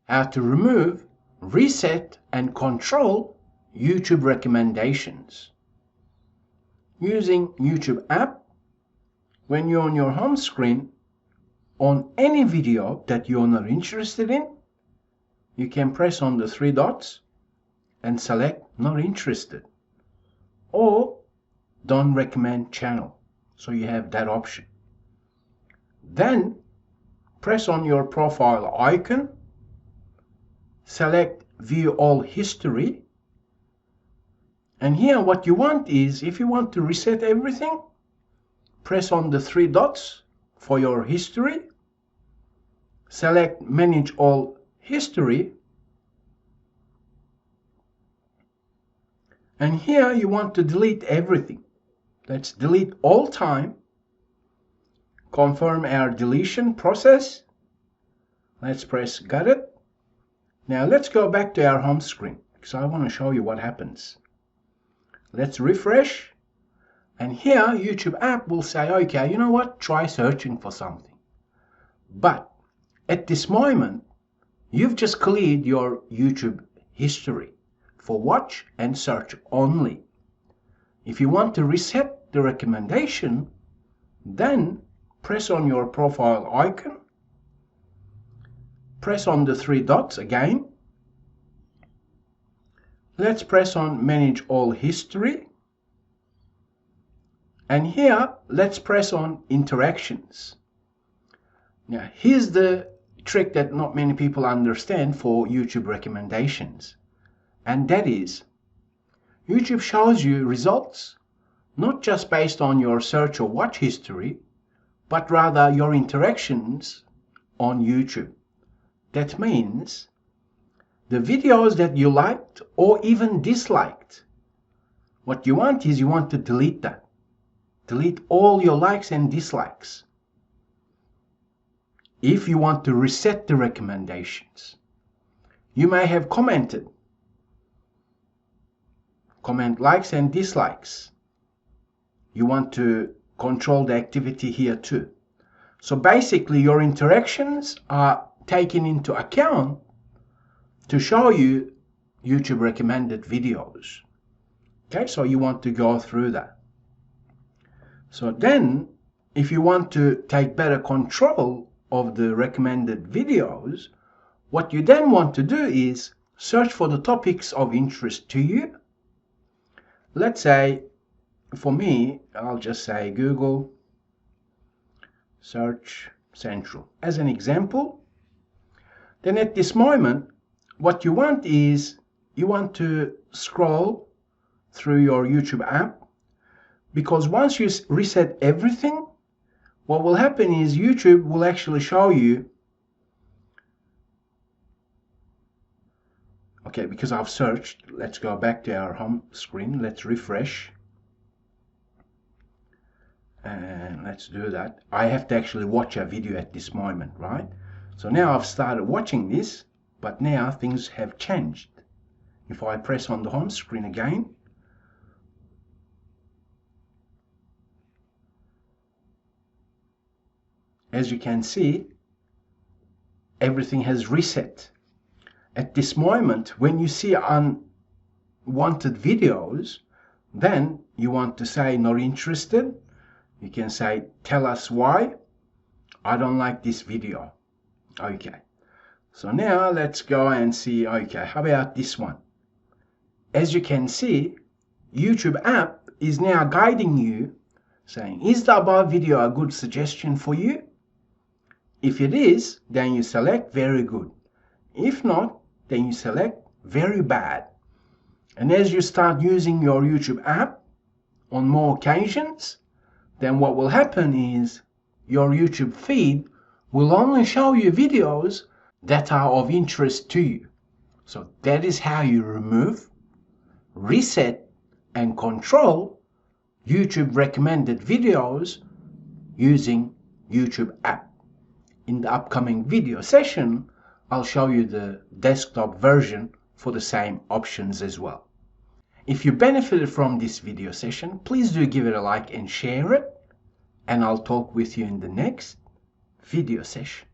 how to remove, reset and control YouTube recommendations. Using YouTube app, when you're on your home screen, on any video that you're not interested in, you can press on the three dots and select not interested or don't recommend channel. So you have that option. Then press on your profile icon, select view all history, and here what you want is, if you want to reset everything, press on the three dots for your history, select manage all history, and here you want to delete everything. Let's delete all time. Confirm our deletion process. Let's press got it. Now let's go back to our home screen because I want to show you what happens. Let's refresh, and here YouTube app will say, okay, you know what, try searching for something. But at this moment, you've just cleared your YouTube history for watch and search only. If you want to reset the recommendation, then press on your profile icon, press on the three dots again. Let's press on manage all history, and here let's press on interactions. Now here's the trick that not many people understand for YouTube recommendations, and that is YouTube shows you results not just based on your search or watch history, but rather your interactions on YouTube. That means the videos that you liked or even disliked, what you want is you want to delete that. Delete all your likes and dislikes. If you want to reset the recommendations, you may have commented. Comment likes and dislikes. You want to control the activity here too. So basically your interactions are taken into account to show you YouTube recommended videos. Okay, so you want to go through that. So then, if you want to take better control of the recommended videos, what you then want to do is search for the topics of interest to you. Let's say, for me, I'll just say Google Search Central as an example. Then at this moment, what you want is you want to scroll through your YouTube app, because once you reset everything, what will happen is YouTube will actually show you, okay, because I've searched, let's go back to our home screen, let's refresh, and let's do that. I have to actually watch a video at this moment, right? So now I've started watching this, but now things have changed. If I press on the home screen again, as you can see, everything has reset. At this moment, when you see unwanted videos, then you want to say not interested. You can say tell us why. I don't like this video. Okay. So now let's go and see, okay, how about this one? As you can see, YouTube app is now guiding you, saying, is the above video a good suggestion for you? If it is, then you select very good. If not, then you select very bad. And as you start using your YouTube app on more occasions, then what will happen is your YouTube feed will only show you videos that are of interest to you. So that is how you remove, reset, and control YouTube recommended videos using YouTube app. In the upcoming video session, I'll show you the desktop version for the same options as well. If you benefited from this video session, please do give it a like and share it, and I'll talk with you in the next video session.